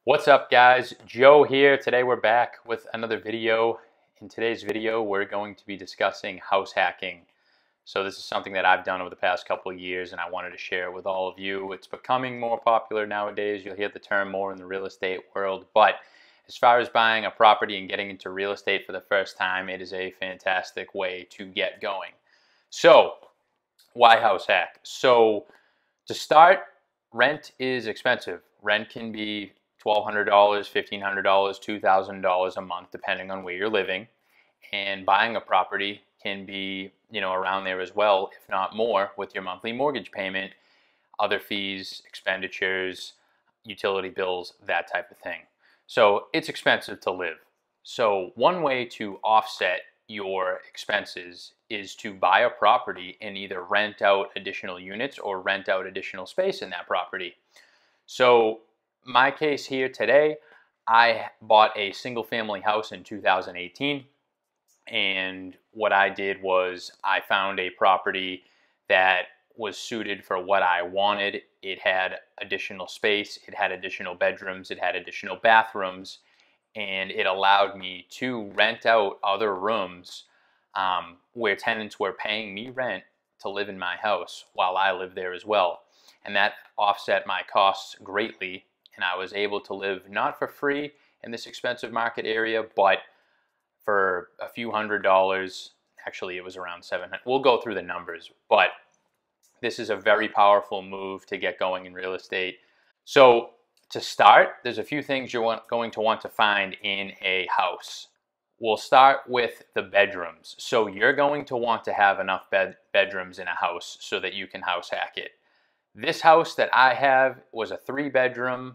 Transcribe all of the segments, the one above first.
What's up, guys? Joe here. Today we're back with another video. In today's video we're going to be discussing house hacking. So this is something that I've done over the past couple of years and I wanted to share with all of you. It's becoming more popular nowadays. You'll hear the term more in the real estate world, but as far as buying a property and getting into real estate for the first time, it is a fantastic way to get going. So why house hack? So to start, rent is expensive. Rent can be $1,200, $1,500, $2,000 a month, depending on where you're living. And buying a property can be, around there as well, if not more, with your monthly mortgage payment, other fees, expenditures, utility bills, that type of thing. So it's expensive to live. So one way to offset your expenses is to buy a property and either rent out additional units or rent out additional space in that property. So my case here today, I bought a single family house in 2018, and what I did was I found a property that was suited for what I wanted. It had additional space, it had additional bedrooms, it had additional bathrooms, and it allowed me to rent out other rooms where tenants were paying me rent to live in my house while I lived there as well. And that offset my costs greatly, and I was able to live not for free in this expensive market area, but for a few $100s. Actually, it was around $700. We'll go through the numbers, but this is a very powerful move to get going in real estate. So to start, there's a few things you're going to want to find in a house. We'll start with the bedrooms. So you're going to want to have enough bedrooms in a house so that you can house hack it. This house that I have was a 3-bedroom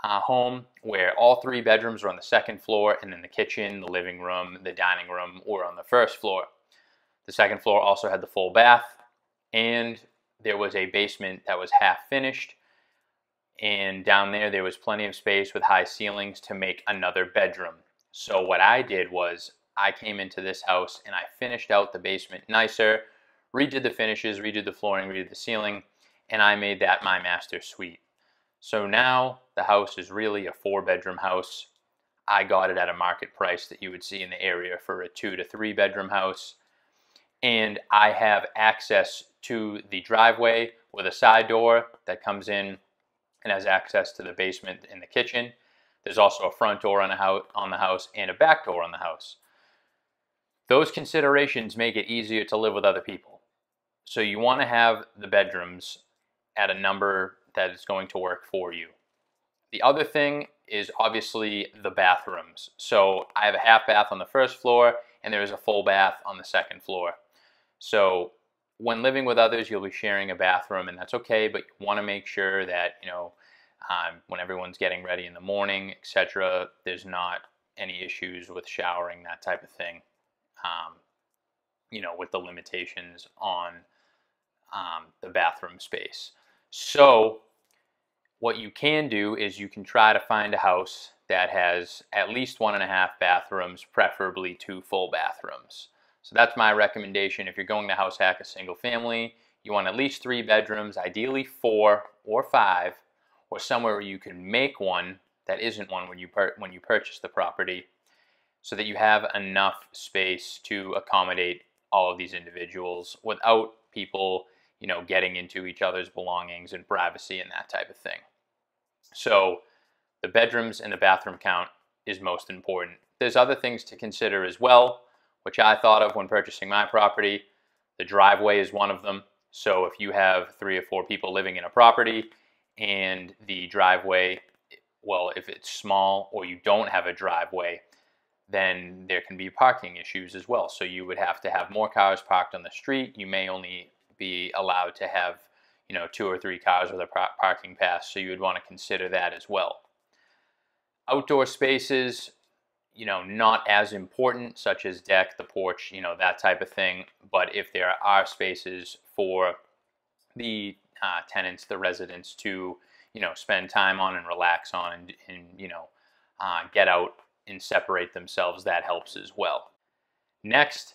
home where all 3 bedrooms were on the 2nd floor, and then the kitchen, the living room, the dining room were on the 1st floor. The 2nd floor also had the full bath, and there was a basement that was half finished, and down there was plenty of space with high ceilings to make another bedroom. So what I did was I came into this house and I finished out the basement nicer, redid the finishes, redid the flooring, redid the ceiling, and I made that my master suite. So now the house is really a 4-bedroom house. I got it at a market price that you would see in the area for a 2 to 3 bedroom house. And I have access to the driveway with a side door that comes in and has access to the basement and the kitchen. There's also a front door on the house and a back door on the house. Those considerations make it easier to live with other people. So you want to have the bedrooms at a number that is going to work for you. The other thing is obviously the bathrooms. So I have a half bath on the 1st floor and there is a full bath on the 2nd floor. So when living with others, you'll be sharing a bathroom, and that's okay, but you want to make sure that, when everyone's getting ready in the morning, etc., there's not any issues with showering, that type of thing, with the limitations on the bathroom space. So what you can do is you can try to find a house that has at least 1.5 bathrooms, preferably 2 full bathrooms. So that's my recommendation. If you're going to house hack a single family, you want at least 3 bedrooms, ideally 4 or 5, or somewhere where you can make one that isn't one when you purchase the property, so that you have enough space to accommodate all of these individuals without people getting into each other's belongings and privacy and that type of thing. So the bedrooms and the bathroom count is most important. There's other things to consider as well, which I thought of when purchasing my property. The driveway is one of them. So if you have 3 or 4 people living in a property and the driveway, well, if it's small or you don't have a driveway, then there can be parking issues as well. So you would have to have more cars parked on the street. You may only be allowed to have 2 or 3 cars with a parking pass, so you would want to consider that as well. Outdoor spaces, not as important, such as deck, the porch, that type of thing. But if there are spaces for the tenants, the residents to spend time on and relax on and get out and separate themselves, that helps as well. Next,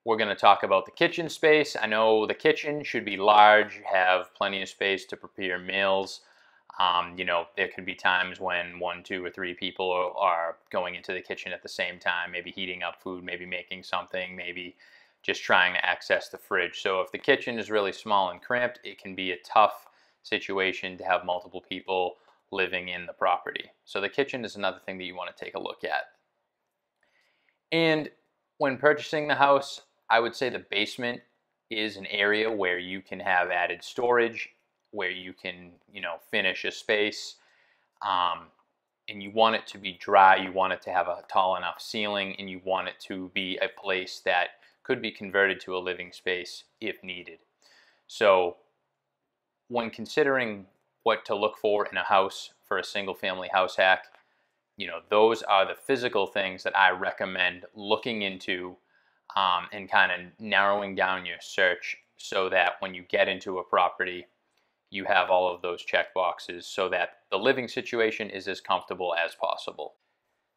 we're going to talk about the kitchen space. I know the kitchen should be large, have plenty of space to prepare meals, There could be times when 1, 2, or 3 people are going into the kitchen at the same time, maybe heating up food, maybe making something, maybe just trying to access the fridge. So if the kitchen is really small and cramped, it can be a tough situation to have multiple people living in the property. So the kitchen is another thing that you want to take a look at. And when purchasing the house, I would say the basement is an area where you can have added storage, where you can, finish a space. And you want it to be dry, you want it to have a tall enough ceiling, and you want it to be a place that could be converted to a living space if needed. So when considering what to look for in a house for a single family house hack, those are the physical things that I recommend looking into and kind of narrowing down your search so that when you get into a property, you have all of those check boxes so that the living situation is as comfortable as possible.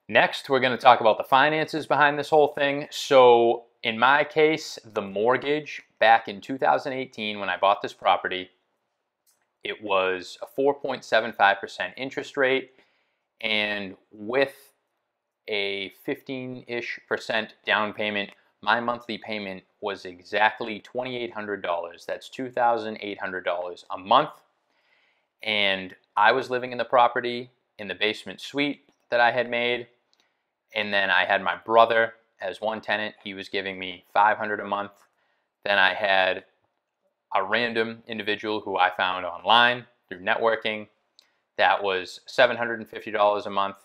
Next, we're going to talk about the finances behind this whole thing. So in my case, the mortgage back in 2018 when I bought this property, it was a 4.75% interest rate, and with a 15-ish% down payment, my monthly payment was exactly $2,800. That's $2,800 a month. And I was living in the property in the basement suite that I had made. And then I had my brother as one tenant. He was giving me $500 a month. Then I had a random individual who I found online through networking. That was $750 a month.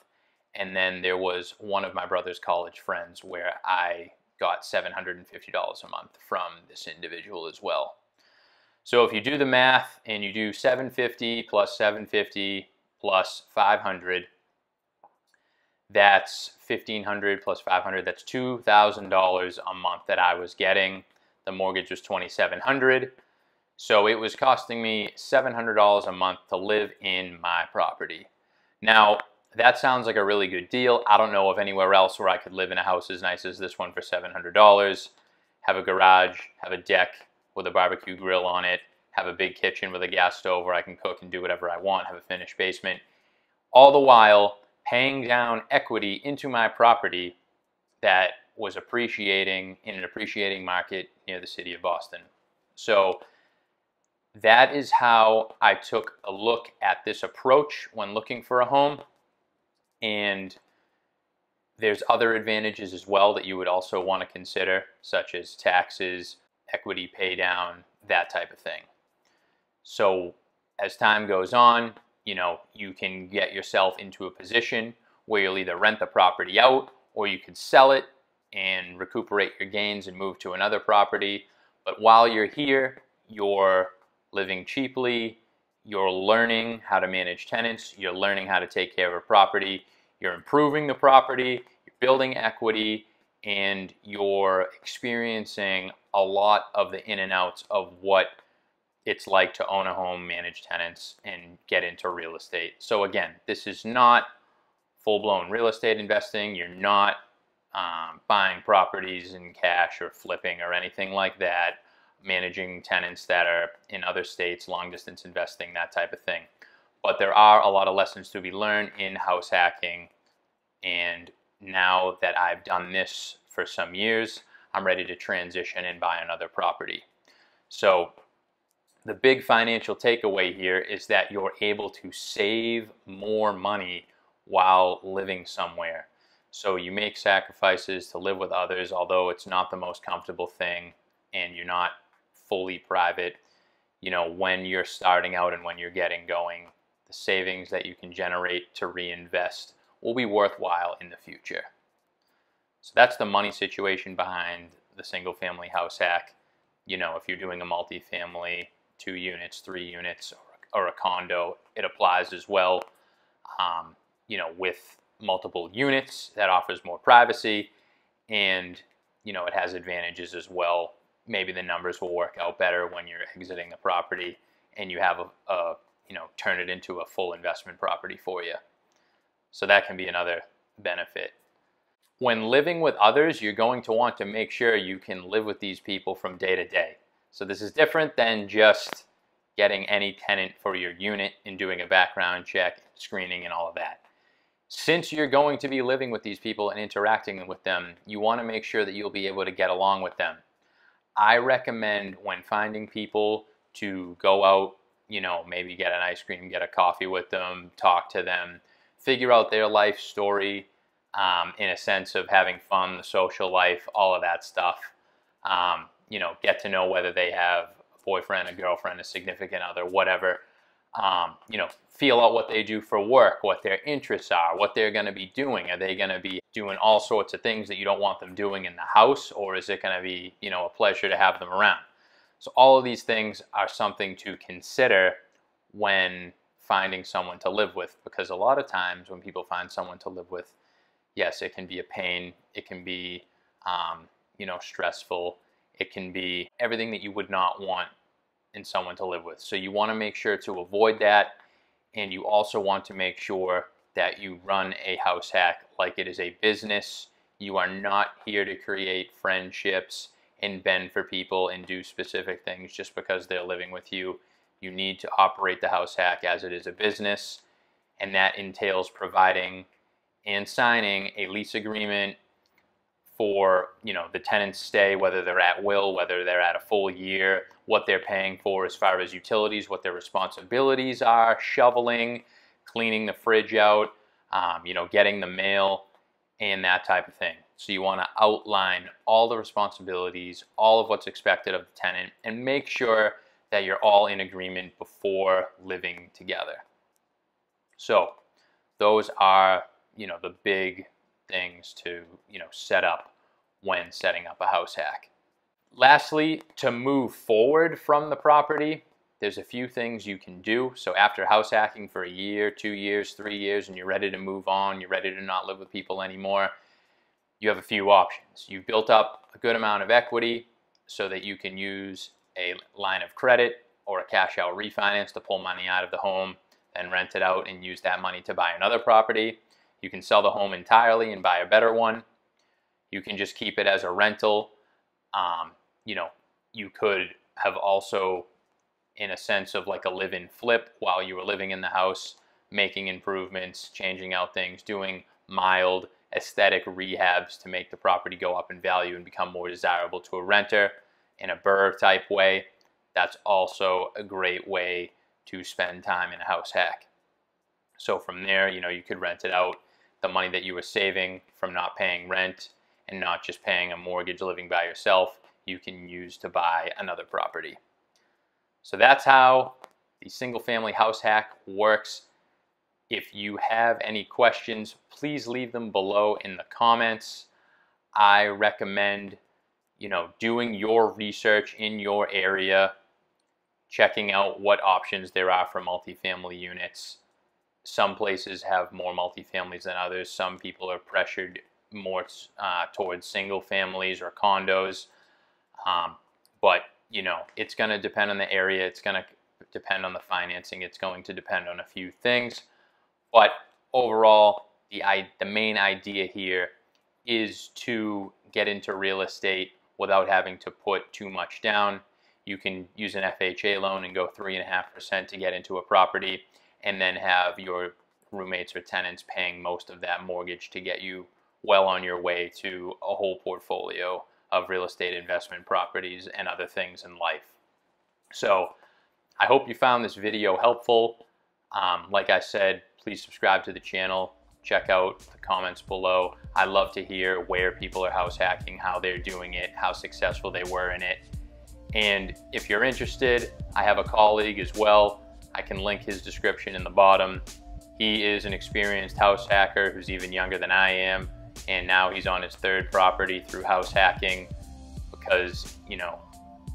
And then there was one of my brother's college friends where I got $750 a month from this individual as well. So if you do the math and you do 750 plus 750 plus 500, that's 1,500 plus 500, that's $2,000 a month that I was getting. The mortgage was $2,700. So it was costing me $700 a month to live in my property. Now, that sounds like a really good deal. I don't know of anywhere else where I could live in a house as nice as this one for $700, have a garage, have a deck with a barbecue grill on it, have a big kitchen with a gas stove where I can cook and do whatever I want, have a finished basement, all the while paying down equity into my property that was appreciating in an appreciating market near the city of Boston. So that is how I took a look at this approach when looking for a home. And there's other advantages as well that you would also want to consider, such as taxes, equity pay down, that type of thing. So as time goes on, you can get yourself into a position where you'll either rent the property out or you could sell it and recuperate your gains and move to another property. But while you're here, you're living cheaply, you're learning how to manage tenants, you're learning how to take care of a property, you're improving the property, you're building equity, and you're experiencing a lot of the in and outs of what it's like to own a home, manage tenants, and get into real estate. So again, this is not full-blown real estate investing. You're not buying properties in cash or flipping or anything like that, managing tenants that are in other states, long-distance investing, that type of thing. But there are a lot of lessons to be learned in house hacking, and now that I've done this for some years, I'm ready to transition and buy another property. So the big financial takeaway here is that you're able to save more money while living somewhere. So you make sacrifices to live with others, although it's not the most comfortable thing and you're not fully private. When you're starting out and when you're getting going, the savings that you can generate to reinvest will be worthwhile in the future. So that's the money situation behind the single family house hack. If you're doing a multifamily, 2 units, 3 units, or a condo, it applies as well. With multiple units, that offers more privacy, and it has advantages as well. Maybe the numbers will work out better when you're exiting the property and you have turn it into a full investment property for you. So that can be another benefit. When living with others, you're going to want to make sure you can live with these people from day to day. So this is different than just, getting any tenant for your unit and doing a background check, screening, and all of that. Since you're going to be living with these people and interacting with them, you want to make sure that you'll be able to get along with them. I recommend when finding people to go out, maybe get an ice cream, get a coffee with them, talk to them, figure out their life story, in a sense of having fun, the social life, all of that stuff. Get to know whether they have a boyfriend, a girlfriend, a significant other, whatever. Feel out what they do for work, what their interests are, what they're going to be doing. Are they going to be doing all sorts of things that you don't want them doing in the house, or is it going to be, a pleasure to have them around? So all of these things are something to consider when finding someone to live with, because a lot of times when people find someone to live with, yes, it can be a pain. It can be, stressful. It can be everything that you would not want in someone to live with. So you want to make sure to avoid that. And you also want to make sure that you run a house hack like it is a business. You are not here to create friendships and bend for people and do specific things just because they're living with you. You need to operate the house hack as it is a business, and that entails providing and signing a lease agreement for the tenant's stay, whether they're at will, whether they're at a full year, what they're paying for as far as utilities, what their responsibilities are, shoveling, cleaning the fridge out, getting the mail, and that type of thing. So you want to outline all the responsibilities, all of what's expected of the tenant, and make sure that you're all in agreement before living together. So those are, the big things to, set up when setting up a house hack. Lastly, to move forward from the property, there's a few things you can do. So after house hacking for a year, 2 years, 3 years, and you're ready to move on, you're ready to not live with people anymore, you have a few options. You've built up a good amount of equity so that you can use a line of credit or a cash out refinance to pull money out of the home and rent it out and use that money to buy another property. You can sell the home entirely and buy a better one. You can just keep it as a rental. You could have also, in a sense of like a live-in flip, while you were living in the house, making improvements, changing out things, doing mild aesthetic rehabs to make the property go up in value and become more desirable to a renter in a BRRRR type way. That's also a great way to spend time in a house hack. So from there, you could rent it out. The money that you were saving from not paying rent and not just paying a mortgage living by yourself, you can use to buy another property. So that's how the single family house hack works. If you have any questions, please leave them below in the comments. I recommend, doing your research in your area, checking out what options there are for multifamily units. Some places have more multifamilies than others. Some people are pressured more towards single families or condos. But, it's going to depend on the area. It's going to depend on the financing. It's going to depend on a few things. But overall, the main idea here is to get into real estate without having to put too much down. You can use an FHA loan and go 3.5% to get into a property, and then have your roommates or tenants paying most of that mortgage to get you well on your way to a whole portfolio of real estate investment properties and other things in life. So I hope you found this video helpful. Like I said, please subscribe to the channel. Check out the comments below. I love to hear where people are house hacking, how they're doing it, how successful they were in it. And if you're interested, I have a colleague as well. I can link his description in the bottom. He is an experienced house hacker who's even younger than I am, and now he's on his 3rd property through house hacking because,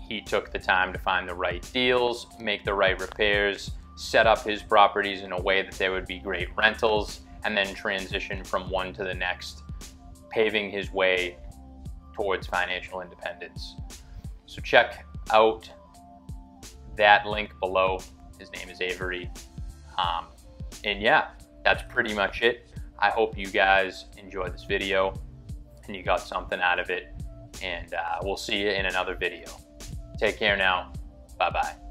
he took the time to find the right deals, make the right repairs, set up his properties in a way that there would be great rentals, and then transition from one to the next, paving his way towards financial independence. So check out that link below. His name is Avery. And yeah, that's pretty much it. I hope you guys enjoyed this video and you got something out of it. And we'll see you in another video. Take care now. Bye-bye.